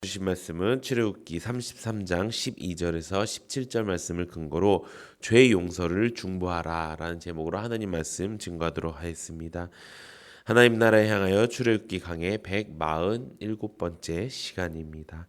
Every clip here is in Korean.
주신 말씀은 출애굽기 33장 12절에서 17절 말씀을 근거로 죄 용서를 중보하라라는 제목으로 하나님 말씀 증거하도록 하겠습니다. 하나님 나라에 향하여 출애굽기 강의 147번째 시간입니다.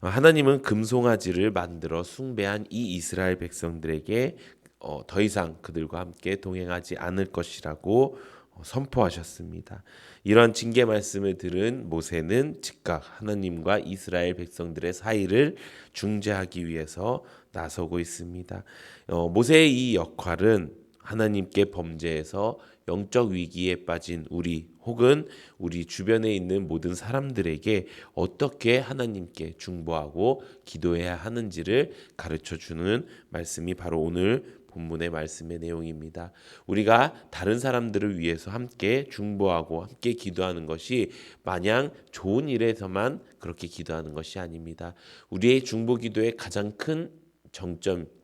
하나님은 금송아지를 만들어 숭배한 이 이스라엘 백성들에게 더 이상 그들과 함께 동행하지 않을 것이라고 선포하셨습니다. 이런 징계 말씀을 들은 모세는 즉각 하나님과 이스라엘 백성들의 사이를 중재하기 위해서 나서고 있습니다. 모세의 이 역할은 하나님께 범죄해서 영적 위기에 빠진 우리 혹은 우리 주변에 있는 모든 사람들에게 어떻게 하나님께 중보하고 기도해야 하는지를 가르쳐 주는 말씀이 바로 오늘 본문의 말씀의 내용입니다. 우리가 다른 사람들을 위해서 함께 중보하고 함께 기도하는 것이 마냥 좋은 일에서만 그렇게 기도하는 것이 아닙니다. 우리의 중보 기도의 가장 큰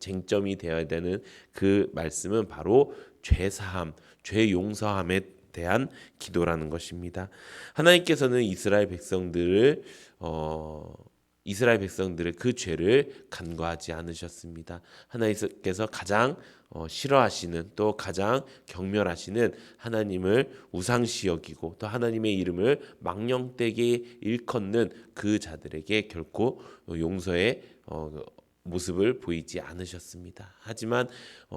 쟁점이 되어야 되는 그 말씀은 바로 죄사함, 죄 용서함에 대한 기도라는 것입니다. 하나님께서는 이스라엘 백성들의 그 죄를 간과하지 않으셨습니다. 하나님께서 가장 싫어하시는 또 가장 경멸하시는 하나님을 우상시 여기고 또 하나님의 이름을 망령되게 일컫는 그 자들에게 결코 용서의 모습을 보이지 않으셨습니다. 하지만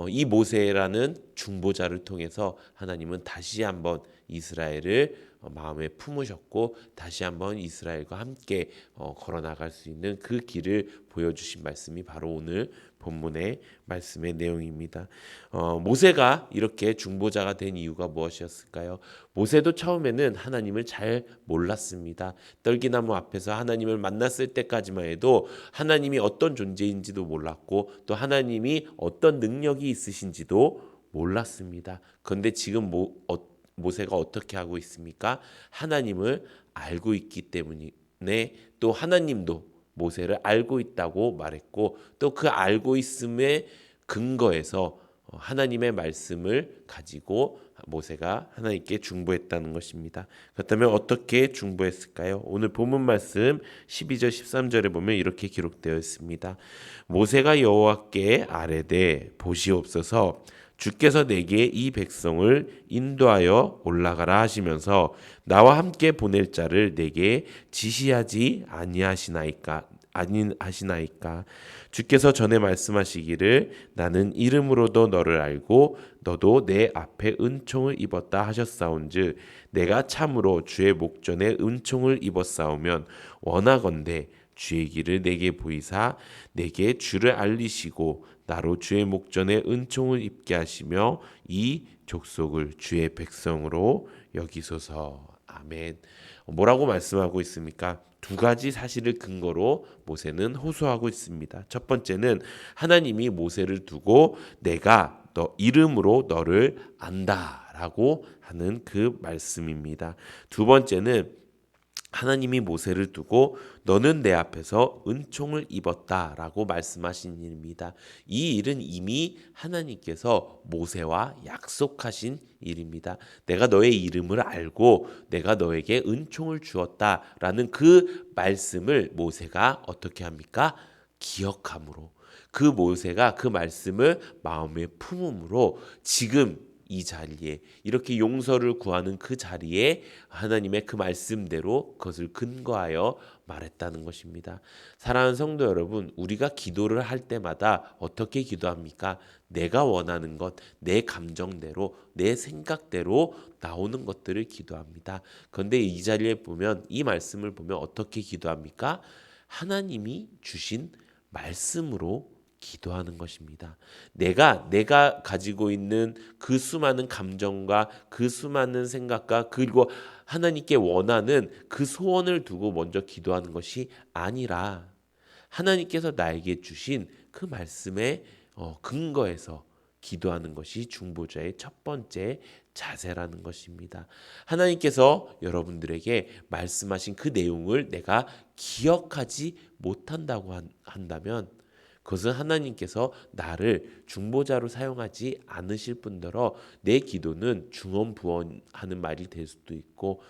이 모세라는 중보자를 통해서 하나님은 다시 한번 이스라엘을 마음에 품으셨고 다시 한번 이스라엘과 함께 걸어나갈 수 있는 그 길을 보여주신 말씀이 바로 오늘 본문의 말씀의 내용입니다. 모세가 이렇게 중보자가 된 이유가 무엇이었을까요? 모세도 처음에는 하나님을 잘 몰랐습니다. 떨기나무 앞에서 하나님을 만났을 때까지만 해도 하나님이 어떤 존재인지도 몰랐고 또 하나님이 어떤 능력이 있으신지도 몰랐습니다. 그런데 지금 모세가 어떻게 하고 있습니까? 하나님을 알고 있기 때문에 또 하나님도 모세를 알고 있다고 말했고 또 그 알고 있음에 근거해서 하나님의 말씀을 가지고 모세가 하나님께 중보했다는 것입니다. 그렇다면 어떻게 중보했을까요? 오늘 본문 말씀 12절 13절에 보면 이렇게 기록되어 있습니다. 모세가 여호와께 아뢰되 보시옵소서 주께서 내게 이 백성을 인도하여 올라가라 하시면서 나와 함께 보낼 자를 내게 지시하지 아니하시나이까 주께서 전에 말씀하시기를 나는 이름으로도 너를 알고 너도 내 앞에 은총을 입었다 하셨사온즉 내가 참으로 주의 목전에 은총을 입었사오면 원하건대 주의 길을 내게 보이사 내게 주를 알리시고 나로 주의 목전에 은총을 입게 하시며 이 족속을 주의 백성으로 여기소서. 아멘. 뭐라고 말씀하고 있습니까? 두 가지 사실을 근거로 모세는 호소하고 있습니다. 첫 번째는 하나님이 모세를 두고 내가 너 이름으로 너를 안다라고 하는 그 말씀입니다. 두 번째는 하나님이 모세를 두고 너는 내 앞에서 은총을 입었다라고 말씀하신 일입니다. 이 일은 이미 하나님께서 모세와 약속하신 일입니다. 내가 너의 이름을 알고 내가 너에게 은총을 주었다라는 그 말씀을 모세가 어떻게 합니까? 기억함으로 그 모세가 그 말씀을 마음에 품음으로 지금 이 자리에 이렇게 용서를 구하는 그 자리에 하나님의 그 말씀대로 그것을 근거하여 말했다는 것입니다. 사랑하는 성도 여러분, 우리가 기도를 할 때마다 어떻게 기도합니까? 내가 원하는 것, 내 감정대로, 내 생각대로 나오는 것들을 기도합니다. 그런데 이 자리에 보면 이 말씀을 보면 어떻게 기도합니까? 하나님이 주신 말씀으로 기도하는 것입니다. 내가 가지고 있는 그 수많은 감정과 그 수많은 생각과 그리고 하나님께 원하는 그 소원을 두고 먼저 기도하는 것이 아니라 하나님께서 나에게 주신 그 말씀에 근거해서 기도하는 것이 중보자의 첫 번째 자세라는 것입니다. 하나님께서 여러분들에게 말씀하신 그 내용을 내가 기억하지 못한다고 한다면 그것은 하나님께서 나를 중보자로 사용하지 않으실 뿐더러 내 기도는 중언부언하는 말이 될 수도 있고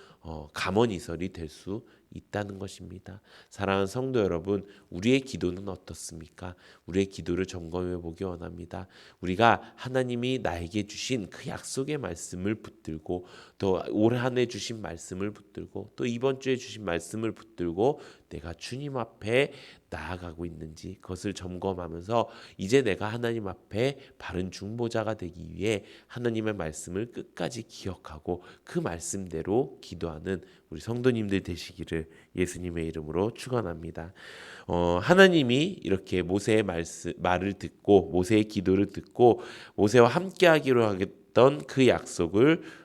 감언이설이 될 수 있다는 것입니다. 사랑하는 성도 여러분, 우리의 기도는 어떻습니까? 우리의 기도를 점검해 보기 원합니다. 우리가 하나님이 나에게 주신 그 약속의 말씀을 붙들고 또 올 한 해 주신 말씀을 붙들고 또 이번 주에 주신 말씀을 붙들고 내가 주님 앞에 나아가고 있는지 그것을 점검하면서 이제 내가 하나님 앞에 바른 중보자가 되기 위해 하나님의 말씀을 끝까지 기억하고 그 말씀대로 기도하는 우리 성도님들 되시기를 예수님의 이름으로 축원합니다. 하나님이 이렇게 모세의 말을 듣고 모세의 기도를 듣고 모세와 함께하기로 하겠던 그 약속을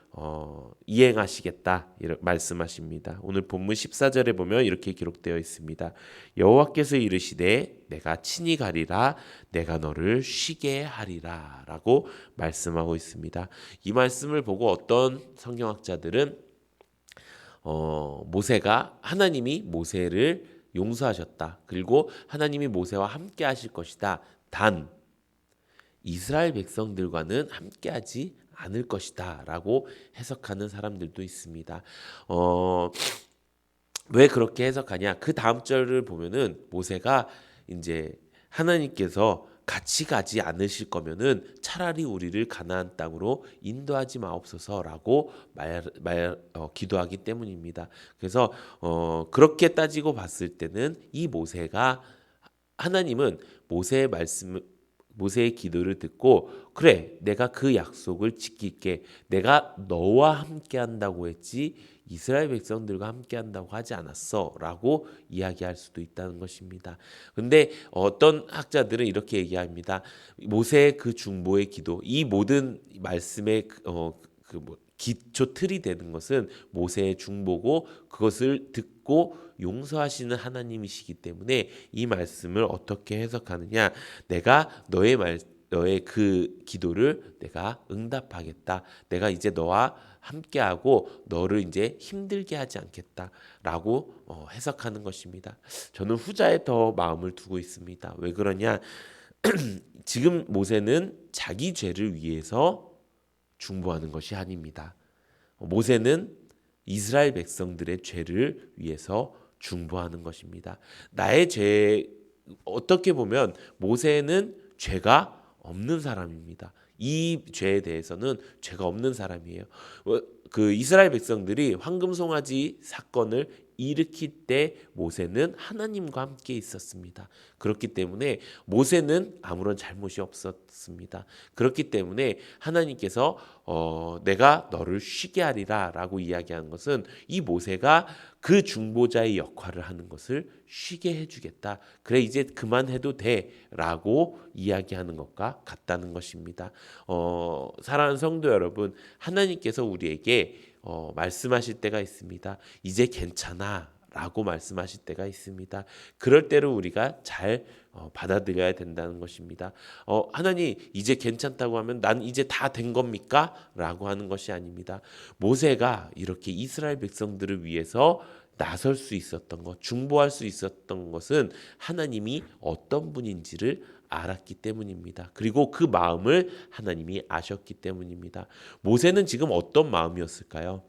이행하시겠다 이렇게 말씀하십니다. 오늘 본문 14절에 보면 이렇게 기록되어 있습니다. 여호와께서 이르시되 내가 친히 가리라 내가 너를 쉬게 하리라 라고 말씀하고 있습니다. 이 말씀을 보고 어떤 성경학자들은 하나님이 모세를 용서하셨다. 그리고 하나님이 모세와 함께 하실 것이다. 단 이스라엘 백성들과는 함께하지 않을 것이다 라고 해석하는 사람들도 있습니다. 왜 그렇게 해석하냐? 그 다음 절을 보면은 모세가 이제 하나님께서 같이 가지 않으실 거면은 차라리 우리를 가나안 땅으로 인도하지 마옵소서라고 기도하기 때문입니다. 그래서 그렇게 따지고 봤을 때는 이 하나님은 모세의 기도를 듣고 그래 내가 그 약속을 지킬게 내가 너와 함께 한다고 했지 이스라엘 백성들과 함께 한다고 하지 않았어 라고 이야기할 수도 있다는 것입니다. 근데 어떤 학자들은 이렇게 얘기합니다. 모세의 그 중보의 기도 이 모든 말씀의 기초 틀이 되는 것은 모세의 중보고 그것을 듣고 용서하시는 하나님이시기 때문에 이 말씀을 어떻게 해석하느냐 내가 너의 그 기도를 내가 응답하겠다. 내가 이제 너와 함께하고 너를 이제 힘들게 하지 않겠다라고 해석하는 것입니다. 저는 후자에 더 마음을 두고 있습니다. 왜 그러냐? 지금 모세는 자기 죄를 위해서 중보하는 것이 아닙니다. 모세는 이스라엘 백성들의 죄를 위해서 중보하는 것입니다. 나의 죄 어떻게 보면 모세는 죄가 없는 사람입니다. 이 죄에 대해서는 죄가 없는 사람이에요. 그 이스라엘 백성들이 황금송아지 사건을 일으킬 때 모세는 하나님과 함께 있었습니다. 그렇기 때문에 모세는 아무런 잘못이 없었습니다. 그렇기 때문에 하나님께서 내가 너를 쉬게 하리라 라고 이야기한 것은 이 모세가 그 중보자의 역할을 하는 것을 쉬게 해주겠다. 그래 이제 그만해도 돼 라고 이야기하는 것과 같다는 것입니다. 사랑하는 성도 여러분, 하나님께서 우리에게 말씀하실 때가 있습니다. 이제 괜찮아 라고 말씀하실 때가 있습니다. 그럴 때를 우리가 잘 받아들여야 된다는 것입니다. 하나님 이제 괜찮다고 하면 난 이제 다 된 겁니까? 라고 하는 것이 아닙니다. 모세가 이렇게 이스라엘 백성들을 위해서 나설 수 있었던 것, 중보할 수 있었던 것은 하나님이 어떤 분인지를 알았기 때문입니다. 그리고 그 마음을 하나님이 아셨기 때문입니다. 모세는 지금 어떤 마음이었을까요?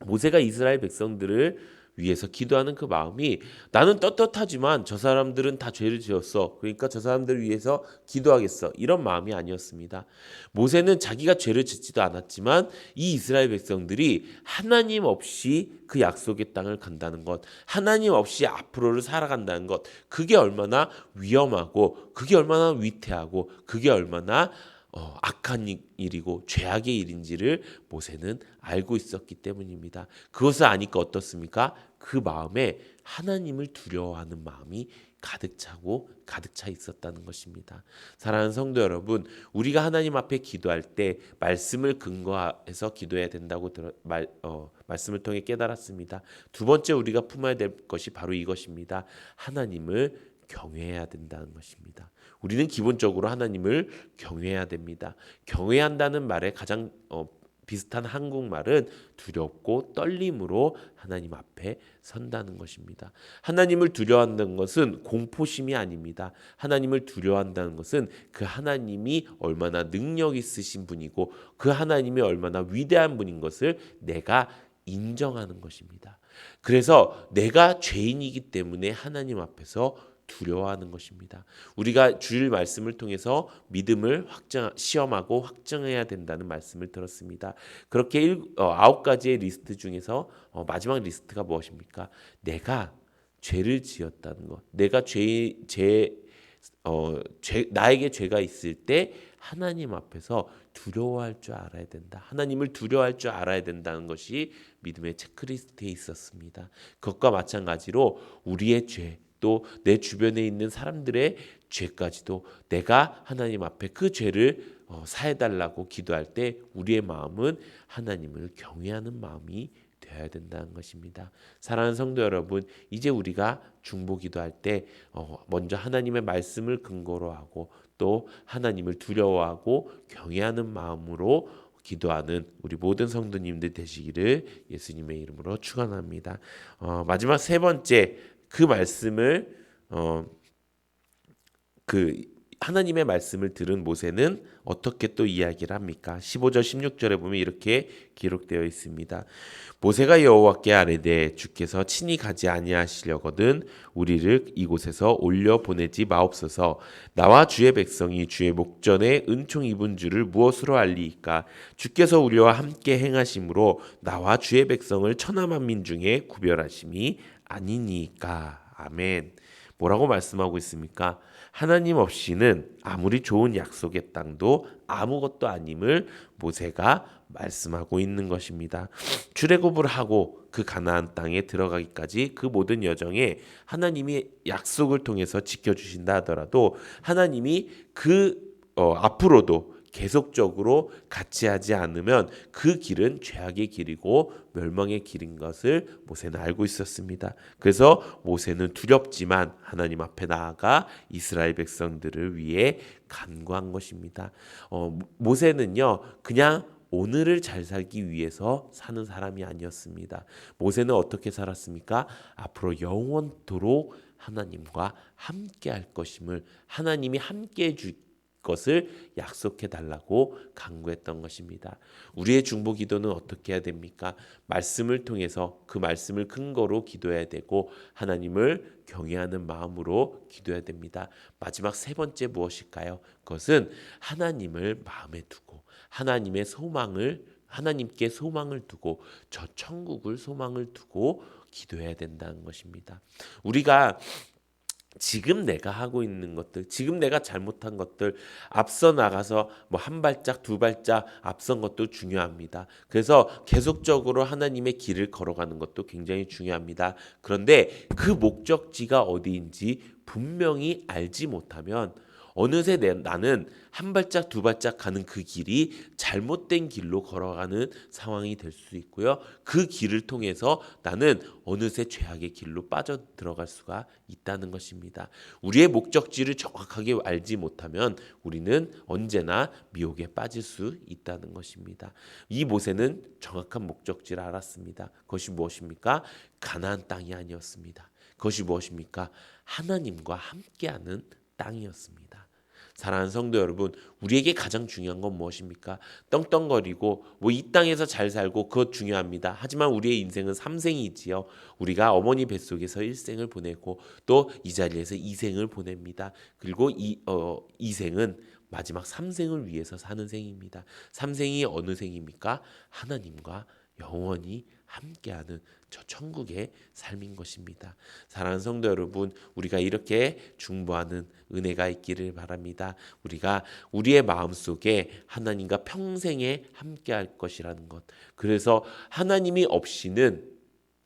모세가 이스라엘 백성들을 위해서 기도하는 그 마음이 나는 떳떳하지만 저 사람들은 다 죄를 지었어. 그러니까 저 사람들을 위해서 기도하겠어. 이런 마음이 아니었습니다. 모세는 자기가 죄를 짓지도 않았지만 이 이스라엘 백성들이 하나님 없이 그 약속의 땅을 간다는 것, 하나님 없이 앞으로를 살아간다는 것, 그게 얼마나 위험하고 그게 얼마나 위태하고 그게 얼마나 악한 일이고 죄악의 일인지를 모세는 알고 있었기 때문입니다. 그것을 아니까 어떻습니까? 그 마음에 하나님을 두려워하는 마음이 가득 차 있었다는 것입니다. 사랑하는 성도 여러분, 우리가 하나님 앞에 기도할 때 말씀을 근거해서 기도해야 된다고 말씀을 통해 깨달았습니다. 두 번째 우리가 품어야 될 것이 바로 이것입니다. 하나님을 경외해야 된다는 것입니다. 우리는 기본적으로 하나님을 경외해야 됩니다. 경외한다는 말에 가장 비슷한 한국말은 두렵고 떨림으로 하나님 앞에 선다는 것입니다. 하나님을 두려워한다는 것은 공포심이 아닙니다. 하나님을 두려워한다는 것은 그 하나님이 얼마나 능력 있으신 분이고 그 하나님이 얼마나 위대한 분인 것을 내가 인정하는 것입니다. 그래서 내가 죄인이기 때문에 하나님 앞에서 두려워하는 것입니다. 우리가 주일 말씀을 통해서 믿음을 시험하고 확정해야 된다는 말씀을 들었습니다. 그렇게 9가지의 리스트 중에서 마지막 리스트가 무엇입니까? 내가 죄를 지었다는 것. 내가 나에게 죄가 있을 때 하나님 앞에서 두려워할 줄 알아야 된다. 하나님을 두려워할 줄 알아야 된다는 것이 믿음의 체크리스트에 있었습니다. 그것과 마찬가지로 우리의 죄, 또 내 주변에 있는 사람들의 죄까지도 내가 하나님 앞에 그 죄를 사해달라고 기도할 때 우리의 마음은 하나님을 경외하는 마음이 되어야 된다는 것입니다. 사랑하는 성도 여러분, 이제 우리가 중보기도할 때 먼저 하나님의 말씀을 근거로 하고 또 하나님을 두려워하고 경외하는 마음으로 기도하는 우리 모든 성도님들 되시기를 예수님의 이름으로 축원합니다. 마지막 세 번째, 그 말씀을 하나님의 말씀을 들은 모세는 어떻게 또 이야기를 합니까? 15절 16절에 보면 이렇게 기록되어 있습니다. 모세가 여호와께 아뢰되 주께서 친히 가지 아니하시려거든 우리를 이곳에서 올려 보내지 마옵소서. 나와 주의 백성이 주의 목전에 은총 입은 줄을 무엇으로 알리이까? 주께서 우리와 함께 행하심으로 나와 주의 백성을 천하 만민 중에 구별하심이 아니니까. 아멘. 뭐라고 말씀하고 있습니까? 하나님 없이는 아무리 좋은 약속의 땅도 아무것도 아님을 모세가 말씀하고 있는 것입니다. 출애굽을 하고 그 가나안 땅에 들어가기까지 그 모든 여정에 하나님이 약속을 통해서 지켜주신다 하더라도 하나님이 앞으로도 계속적으로 같이 하지 않으면 그 길은 죄악의 길이고 멸망의 길인 것을 모세는 알고 있었습니다. 그래서 모세는 두렵지만 하나님 앞에 나아가 이스라엘 백성들을 위해 간구한 것입니다. 모세는요, 그냥 오늘을 잘 살기 위해서 사는 사람이 아니었습니다. 모세는 어떻게 살았습니까? 앞으로 영원토록 하나님과 함께 할 것임을, 하나님이 함께 해줄 것을 약속해 달라고 간구했던 것입니다. 우리의 중보 기도는 어떻게 해야 됩니까? 말씀을 통해서 그 말씀을 근거로 기도해야 되고 하나님을 경외하는 마음으로 기도해야 됩니다. 마지막 세 번째 무엇일까요? 그것은 하나님을 마음에 두고 하나님께 소망을 두고 저 천국을 소망을 두고 기도해야 된다는 것입니다. 우리가 지금 내가 하고 있는 것들, 지금 내가 잘못한 것들, 앞서 나가서 한 발짝 두 발짝 앞선 것도 중요합니다. 그래서 계속적으로 하나님의 길을 걸어가는 것도 굉장히 중요합니다. 그런데 그 목적지가 어디인지 분명히 알지 못하면 어느새 나는 한 발짝 두 발짝 가는 그 길이 잘못된 길로 걸어가는 상황이 될 수 있고요. 그 길을 통해서 나는 어느새 죄악의 길로 빠져 들어갈 수가 있다는 것입니다. 우리의 목적지를 정확하게 알지 못하면 우리는 언제나 미혹에 빠질 수 있다는 것입니다. 이 모세는 정확한 목적지를 알았습니다. 그것이 무엇입니까? 가나안 땅이 아니었습니다. 그것이 무엇입니까? 하나님과 함께하는 땅이었습니다. 사랑하는 성도 여러분, 우리에게 가장 중요한 건 무엇입니까? 떵떵거리고 이 땅에서 잘 살고 그것 중요합니다. 하지만 우리의 인생은 3생이지요. 우리가 어머니 뱃속에서 1생을 보내고 또 이 자리에서 2생을 보냅니다. 그리고 이 생은 마지막 3생을 위해서 사는 생입니다. 3생이 어느 생입니까? 하나님과 영원히 함께하는 저 천국의 삶인 것입니다. 사랑하는 성도 여러분, 우리가 이렇게 중보하는 은혜가 있기를 바랍니다. 우리가 우리의 마음속에 하나님과 평생에 함께할 것이라는 것, 그래서 하나님이 없이는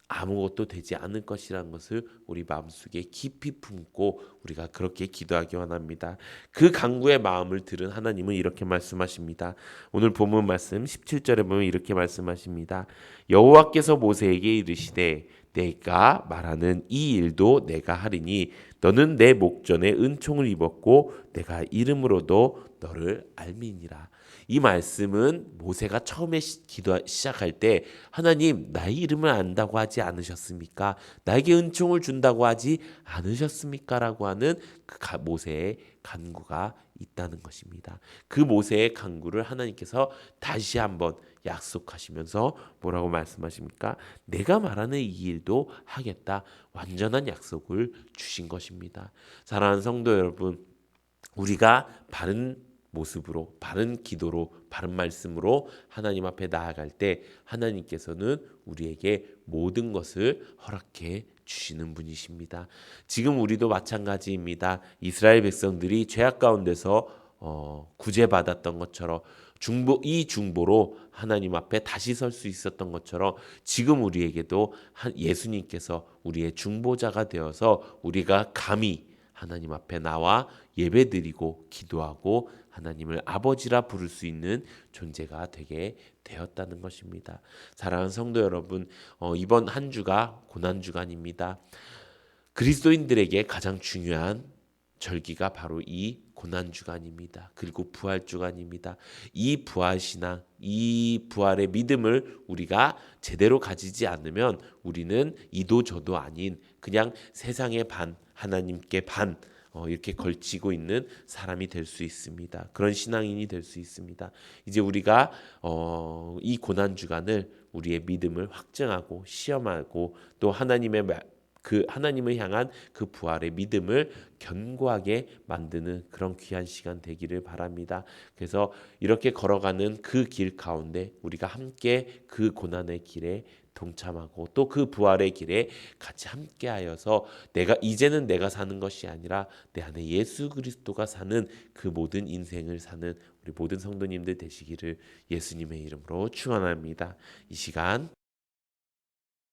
아무것도 되지 않을 것이라는 것을 우리 마음속에 깊이 품고 우리가 그렇게 기도하기 원합니다. 그 간구의 마음을 들은 하나님은 이렇게 말씀하십니다. 오늘 본문 말씀 17절에 보면 이렇게 말씀하십니다. 여호와께서 모세에게 이르시되 내가 말하는 이 일도 내가 하리니 너는 내 목전에 은총을 입었고 내가 이름으로도 너를 알미니라. 이 말씀은 모세가 처음에 기도 시작할 때 하나님 나의 이름을 안다고 하지 않으셨습니까? 나에게 은총을 준다고 하지 않으셨습니까? 라고 하는 그 모세의 간구가 있다는 것입니다. 그 모세의 간구를 하나님께서 다시 한번 약속하시면서 뭐라고 말씀하십니까? 내가 말하는 이 일도 하겠다. 완전한 약속을 주신 것입니다. 사랑하는 성도 여러분, 우리가 바른 모습으로, 바른 기도로, 바른 말씀으로 하나님 앞에 나아갈 때 하나님께서는 우리에게 모든 것을 허락해 주시는 분이십니다. 지금 우리도 마찬가지입니다. 이스라엘 백성들이 죄악 가운데서 구제받았던 것처럼 이 중보로 하나님 앞에 다시 설 수 있었던 것처럼 지금 우리에게도 예수님께서 우리의 중보자가 되어서 우리가 감히 하나님 앞에 나와 예배드리고 기도하고 하나님을 아버지라 부를 수 있는 존재가 되게 되었다는 것입니다. 사랑하는 성도 여러분, 이번 한 주가 고난 주간입니다. 그리스도인들에게 가장 중요한 절기가 바로 이 고난 주간입니다. 그리고 부활 주간입니다. 이 부활 신앙, 이 부활의 믿음을 우리가 제대로 가지지 않으면 우리는 이도 저도 아닌 그냥 세상의 반, 하나님께 반 이렇게 걸치고 있는 사람이 될 수 있습니다. 그런 신앙인이 될 수 있습니다. 이제 우리가 이 고난 주간을 우리의 믿음을 확증하고 시험하고 또 하나님을 향한 그 부활의 믿음을 견고하게 만드는 그런 귀한 시간 되기를 바랍니다. 그래서 이렇게 걸어가는 그 길 가운데 우리가 함께 그 고난의 길에 동참하고 또 그 부활의 길에 같이 함께하여서 이제는 내가 사는 것이 아니라 내 안에 예수 그리스도가 사는 그 모든 인생을 사는 우리 모든 성도님들 되시기를 예수님의 이름으로 축원합니다. 이 시간